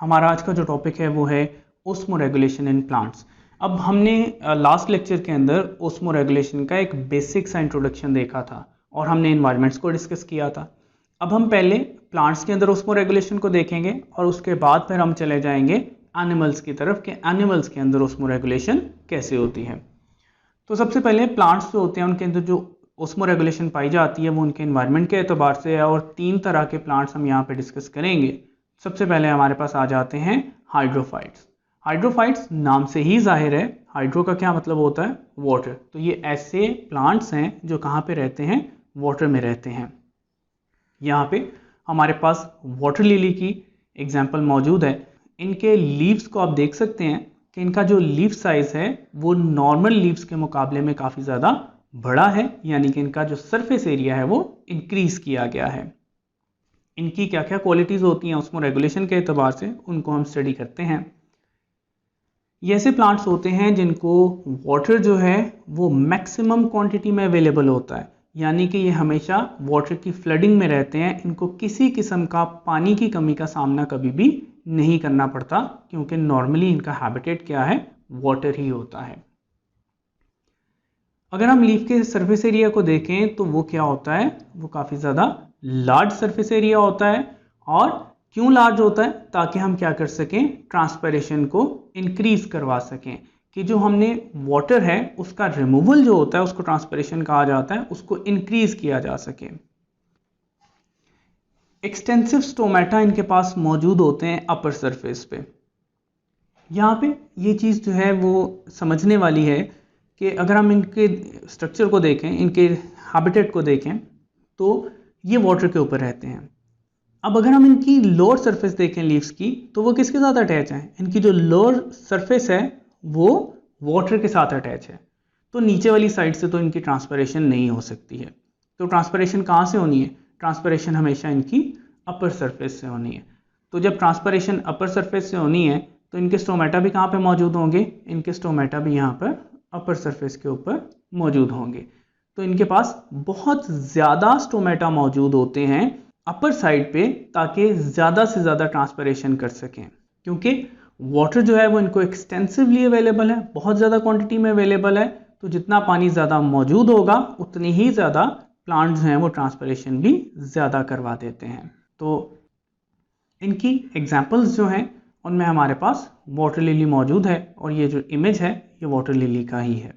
हमारा आज का जो टॉपिक है वो है ओस्मो रेगुलेशन इन प्लांट्स। अब हमने लास्ट लेक्चर के अंदर ओस्मो रेगुलेशन का एक बेसिक सा इंट्रोडक्शन देखा था और हमने इन्वायरमेंट्स को डिस्कस किया था। अब हम पहले प्लांट्स के अंदर ओस्मो रेगुलेशन को देखेंगे और उसके बाद फिर हम चले जाएंगे एनिमल्स की तरफ कि एनिमल्स के अंदर ओस्मो रेगुलेशन कैसे होती है। तो सबसे पहले प्लांट्स जो होते हैं उनके अंदर जो ओस्मो रेगुलेशन पाई जाती है वो उनके एनवायरनमेंट के एतबार से है और 3 तरह के प्लांट्स हम यहाँ पे डिस्कस करेंगे। सबसे पहले हमारे पास आ जाते हैं हाइड्रोफाइट्स। हाइड्रोफाइट्स नाम से ही जाहिर है, हाइड्रो का क्या मतलब होता है, वाटर। तो ये ऐसे प्लांट्स हैं जो कहाँ पे रहते हैं, वाटर में रहते हैं। यहाँ पे हमारे पास वाटर लिली की एग्जाम्पल मौजूद है। इनके लीव्स को आप देख सकते हैं कि इनका जो लीफ साइज है वो नॉर्मल लीव्स के मुकाबले में काफ़ी ज़्यादा बड़ा है, यानी कि इनका जो सरफेस एरिया है वो इंक्रीज किया गया है। इनकी क्या क्या क्वालिटीज़ होती हैं उसमें रेगुलेशन के एतबार से उनको हम स्टडी करते हैं। ये ऐसे प्लांट्स होते हैं जिनको वाटर जो है वो मैक्सिमम क्वांटिटी में अवेलेबल होता है, यानी कि ये हमेशा वाटर की फ्लडिंग में रहते हैं। इनको किसी किस्म का पानी की कमी का सामना कभी भी नहीं करना पड़ता, क्योंकि नॉर्मली इनका हैबिटेट क्या है, वाटर ही होता है। अगर हम लीफ के सरफेस एरिया को देखें तो वो क्या होता है, वो काफ़ी ज़्यादा लार्ज सरफेस एरिया होता है। और क्यों लार्ज होता है, ताकि हम क्या कर सकें, ट्रांसपिरेशन को इंक्रीज करवा सकें कि जो हमने वाटर है उसका रिमूवल जो होता है उसको ट्रांसपिरेशन कहा जाता है, उसको इंक्रीज किया जा सके। एक्सटेंसिव स्टोमेटा इनके पास मौजूद होते हैं अपर सरफेस पे। यहाँ पे ये चीज़ जो है वो समझने वाली है कि अगर हम इनके स्ट्रक्चर को देखें, इनके हैबिटेट को देखें, तो ये वाटर के ऊपर रहते हैं। अब अगर हम इनकी लोअर सरफेस देखें लीव्स की, तो वो किसके साथ अटैच है, इनकी जो लोअर सरफेस है वो वाटर के साथ अटैच है। तो नीचे वाली साइड से तो इनकी ट्रांसपिरेशन नहीं हो सकती है। तो ट्रांसपिरेशन कहाँ से होनी है, ट्रांसपिरेशन हमेशा इनकी अपर सरफेस से होनी है। तो जब ट्रांसपिरेशन अपर सरफेस से होनी है तो इनके स्टोमेटा भी कहाँ पे मौजूद होंगे, इनके स्टोमेटा भी यहाँ पर अपर सरफेस के ऊपर मौजूद होंगे। तो इनके पास बहुत ज़्यादा स्टोमेटा मौजूद होते हैं अपर साइड पे, ताकि ज़्यादा से ज़्यादा ट्रांसपिरेशन कर सकें। क्योंकि वाटर जो है वो इनको एक्सटेंसिवली अवेलेबल है, बहुत ज़्यादा क्वांटिटी में अवेलेबल है। तो जितना पानी ज़्यादा मौजूद होगा उतनी ही ज़्यादा प्लांट्स हैं वो ट्रांसपिरेशन भी ज़्यादा करवा देते हैं। तो इनकी एग्जाम्पल्स जो हैं उनमें हमारे पास वाटर लिली मौजूद है और ये जो इमेज है ये वाटर लिली का ही है।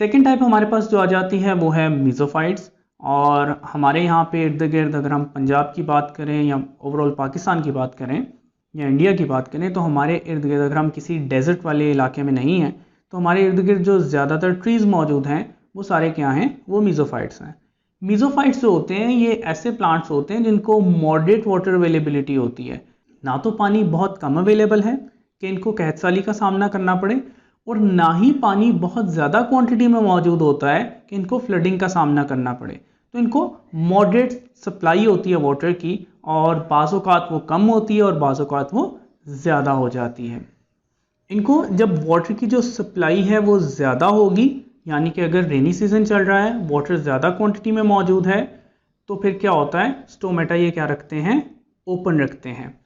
सेकेंड टाइप हमारे पास जो आ जाती है वो है मीजोफाइट्स। और हमारे यहाँ पे इर्द गिर्द अगर हम पंजाब की बात करें या ओवरऑल पाकिस्तान की बात करें या इंडिया की बात करें, तो हमारे इर्द गिर्द अगर हम किसी डेजर्ट वाले इलाके में नहीं हैं तो हमारे इर्द गिर्द जो ज़्यादातर ट्रीज़ मौजूद हैं वो सारे क्या हैं, वो मीजोफाइट्स हैं। मीजोफाइट्स जो होते हैं ये ऐसे प्लांट्स होते हैं जिनको मॉडरेट वाटर अवेलेबिलिटी होती है। ना तो पानी बहुत कम अवेलेबल है कि इनको कहतसाली का सामना करना पड़े, और ना ही पानी बहुत ज़्यादा क्वांटिटी में मौजूद होता है कि इनको फ्लडिंग का सामना करना पड़े। तो इनको मॉडरेट सप्लाई होती है वाटर की, और बाज़ औक़ात वो कम होती है और बाज़ औक़ात वो ज़्यादा हो जाती है। इनको जब वाटर की जो सप्लाई है वो ज़्यादा होगी, यानी कि अगर रेनी सीजन चल रहा है, वाटर ज़्यादा क्वांटिटी में मौजूद है, तो फिर क्या होता है, स्टोमेटा ये क्या रखते हैं, ओपन रखते हैं।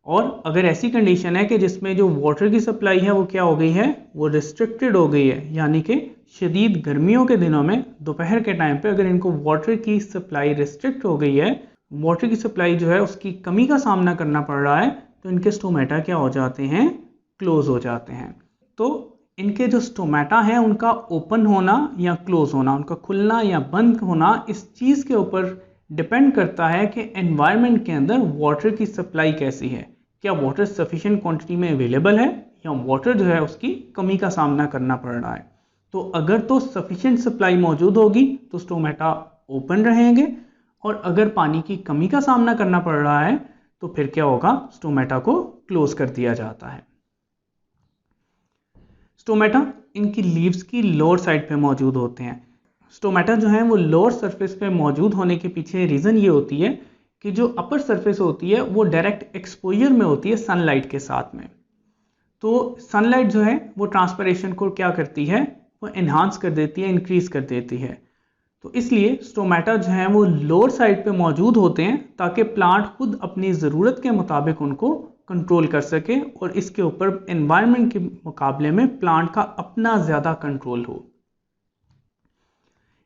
और अगर ऐसी कंडीशन है कि जिसमें जो वाटर की सप्लाई है वो क्या हो गई है, वो रिस्ट्रिक्टेड हो गई है, यानी कि शदीद गर्मियों के दिनों में दोपहर के टाइम पे अगर इनको वाटर की सप्लाई रिस्ट्रिक्ट हो गई है, वाटर की सप्लाई जो है उसकी कमी का सामना करना पड़ रहा है, तो इनके स्टोमेटा क्या हो जाते हैं, क्लोज हो जाते हैं। तो इनके जो स्टोमेटा हैं उनका ओपन होना या क्लोज होना, उनका खुलना या बंद होना, इस चीज़ के ऊपर डिपेंड करता है कि एनवायरनमेंट के अंदर वाटर की सप्लाई कैसी है। क्या वाटर सफिशिएंट क्वांटिटी में अवेलेबल है या वाटर जो है उसकी कमी का सामना करना पड़ रहा है। तो अगर तो सफिशिएंट सप्लाई मौजूद होगी तो स्टोमेटा ओपन रहेंगे, और अगर पानी की कमी का सामना करना पड़ रहा है तो फिर क्या होगा, स्टोमेटा को क्लोज कर दिया जाता है। स्टोमेटा इनकी लीव्स की लोअर साइड पे मौजूद होते हैं। स्टोमेटा जो है वो लोअर सरफेस पे मौजूद होने के पीछे रीज़न ये होती है कि जो अपर सरफेस होती है वो डायरेक्ट एक्सपोजर में होती है सनलाइट के साथ में। तो सनलाइट जो है वो ट्रांसपिरेशन को क्या करती है, वो एनहांस कर देती है, इंक्रीज कर देती है। तो इसलिए स्टोमेटा जो हैं वो लोअर साइड पे मौजूद होते हैं ताकि प्लांट खुद अपनी ज़रूरत के मुताबिक उनको कंट्रोल कर सके और इसके ऊपर एनवायरनमेंट के मुकाबले में प्लांट का अपना ज़्यादा कंट्रोल हो।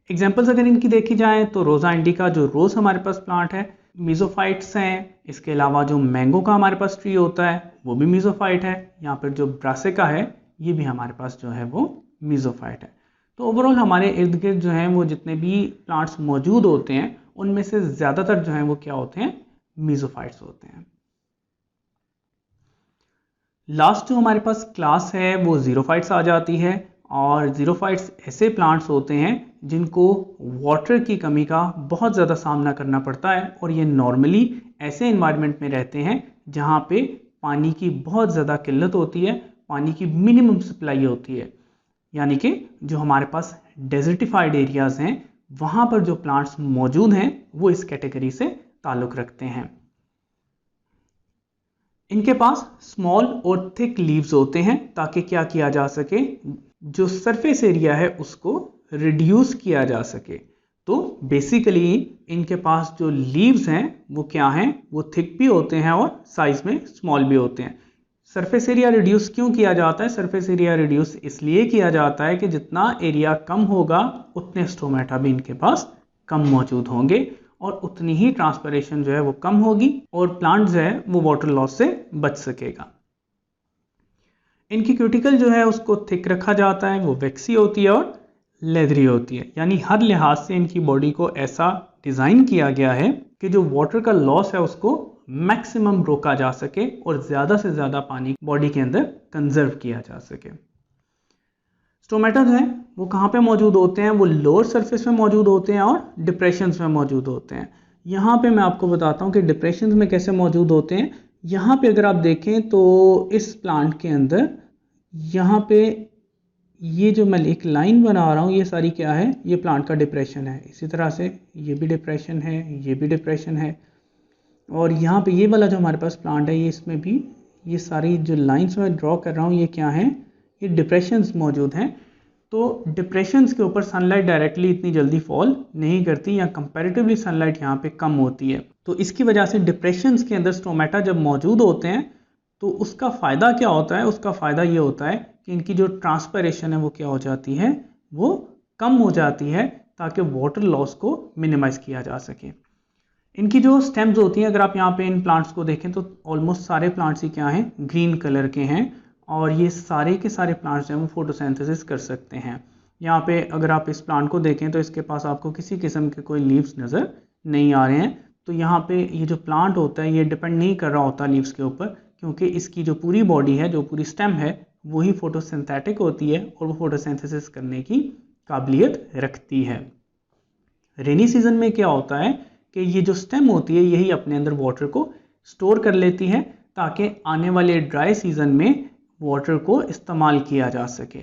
एग्जाम्पल्स अगर इनकी देखी जाए तो रोज़ा इंडिका जो रोज़ हमारे पास प्लांट है, मीजोफाइट्स हैं। इसके अलावा जो मैंगो का हमारे पास ट्री होता है वो भी मीजोफाइट है। यहाँ पर जो ब्रासिका है ये भी हमारे पास जो है वो मीजोफाइट है। तो ओवरऑल हमारे इर्द गिर्द जो हैं वो जितने भी प्लांट्स मौजूद होते हैं उनमें से ज़्यादातर जो हैं वो क्या होते हैं, मीजोफाइट्स होते हैं। लास्ट जो हमारे पास क्लास है वो ज़ीरोफाइट्स आ जाती है। और ज़ीरोफाइट्स ऐसे प्लांट्स होते हैं जिनको वाटर की कमी का बहुत ज़्यादा सामना करना पड़ता है और ये नॉर्मली ऐसे इन्वायरमेंट में रहते हैं जहाँ पे पानी की बहुत ज़्यादा किल्लत होती है, पानी की मिनिमम सप्लाई होती है। यानी कि जो हमारे पास डेजर्टिफाइड एरियाज़ हैं वहाँ पर जो प्लांट्स मौजूद हैं वो इस कैटेगरी से ताल्लुक़ रखते हैं। इनके पास स्मॉल और थिक लीव्स होते हैं ताकि क्या किया जा सके, जो सरफेस एरिया है उसको रिड्यूस किया जा सके। तो बेसिकली इनके पास जो लीव्स हैं वो क्या हैं, वो थिक भी होते हैं और साइज में स्मॉल भी होते हैं। सरफेस एरिया रिड्यूस क्यों किया जाता है? सरफेस एरिया रिड्यूस इसलिए किया जाता है कि जितना एरिया कम होगा उतने स्टोमेटा भी इनके पास कम मौजूद होंगे और उतनी ही ट्रांसपिरेशन जो है वो कम होगी और प्लांट जो है वो वाटर लॉस से बच सकेगा। इनकी क्यूटिकल जो है उसको थिक रखा जाता है, वो वैक्सी होती है और लेदरी होती है। यानी हर लिहाज से इनकी बॉडी को ऐसा डिज़ाइन किया गया है कि जो वाटर का लॉस है उसको मैक्सिमम रोका जा सके और ज़्यादा से ज़्यादा पानी बॉडी के अंदर कंजर्व किया जा सके। स्टोमेटा जो है वो कहाँ पे मौजूद होते हैं? वो लोअर सरफेस में मौजूद होते हैं और डिप्रेशंस में मौजूद होते हैं। यहाँ पे मैं आपको बताता हूँ कि डिप्रेशंस में कैसे मौजूद होते हैं। यहाँ पे अगर आप देखें तो इस प्लांट के अंदर यहाँ पे ये जो मैं एक लाइन बना रहा हूँ ये सारी क्या है, ये प्लांट का डिप्रेशन है। इसी तरह से ये भी डिप्रेशन है, ये भी डिप्रेशन है और यहाँ पे ये वाला जो हमारे पास प्लांट है ये इसमें भी ये सारी जो लाइंस मैं ड्रॉ कर रहा हूँ ये क्या हैं, ये डिप्रेशंस मौजूद हैं। तो डिप्रेशंस के ऊपर सनलाइट डायरेक्टली इतनी जल्दी फॉल नहीं करती या कंपैरेटिवली सनलाइट यहाँ पे कम होती है। तो इसकी वजह से डिप्रेशंस के अंदर स्टोमेटा जब मौजूद होते हैं तो उसका फ़ायदा क्या होता है? उसका फ़ायदा ये होता है कि इनकी जो ट्रांसपिरेशन है वो क्या हो जाती है, वो कम हो जाती है ताकि वाटर लॉस को मिनिमाइज़ किया जा सके। इनकी जो स्टेम्स होती हैं, अगर आप यहाँ पे इन प्लांट्स को देखें तो ऑलमोस्ट सारे प्लांट्स ही क्या हैं, ग्रीन कलर के हैं और ये सारे के सारे प्लांट्स हैं वो फोटोसिंथेसिस कर सकते हैं। यहाँ पे अगर आप इस प्लांट को देखें तो इसके पास आपको किसी किस्म के कोई लीव्स नज़र नहीं आ रहे हैं। तो यहाँ पे ये जो प्लांट होता है ये डिपेंड नहीं कर रहा होता लीव्स के ऊपर, क्योंकि इसकी जो पूरी बॉडी है, जो पूरी स्टेम है, वही फोटोसिंथेटिक होती है और वो फोटोसिंथेसिस करने की काबिलियत रखती है। रेनी सीजन में क्या होता है कि ये जो स्टेम होती है यही अपने अंदर वाटर को स्टोर कर लेती है ताकि आने वाले ड्राई सीजन में वाटर को इस्तेमाल किया जा सके।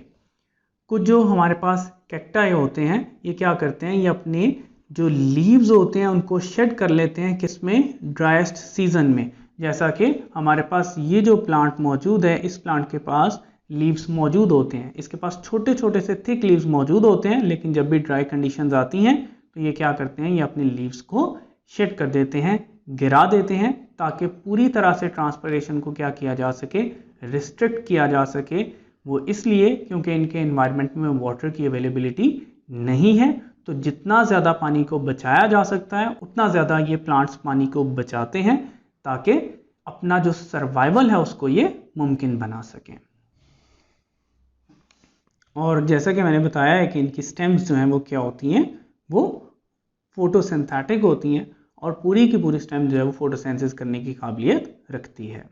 कुछ जो हमारे पास कैक्टाई होते हैं ये क्या करते हैं, ये अपने जो लीव्स होते हैं उनको शेड कर लेते हैं, किसमें? ड्राइस्ट सीजन में। जैसा कि हमारे पास ये जो प्लांट मौजूद है, इस प्लांट के पास लीव्स मौजूद होते हैं, इसके पास छोटे छोटे से थिक लीव्स मौजूद होते हैं, लेकिन जब भी ड्राई कंडीशंस आती हैं तो ये क्या करते हैं, ये अपने लीव्स को शेड कर देते हैं, गिरा देते हैं ताकि पूरी तरह से ट्रांसपिरेशन को क्या किया जा सके, रिस्ट्रिक्ट किया जा सके। वो इसलिए क्योंकि इनके एनवायरनमेंट में वाटर की अवेलेबिलिटी नहीं है। तो जितना ज़्यादा पानी को बचाया जा सकता है उतना ज़्यादा ये प्लांट्स पानी को बचाते हैं ताकि अपना जो सर्वाइवल है उसको ये मुमकिन बना सकें। और जैसा कि मैंने बताया है कि इनकी स्टेम्स जो हैं वो क्या होती हैं, वो फोटोसिंथेटिक होती हैं और पूरी की पूरी स्टेम जो है वो फोटोसिंथेसिस करने की काबिलियत रखती है।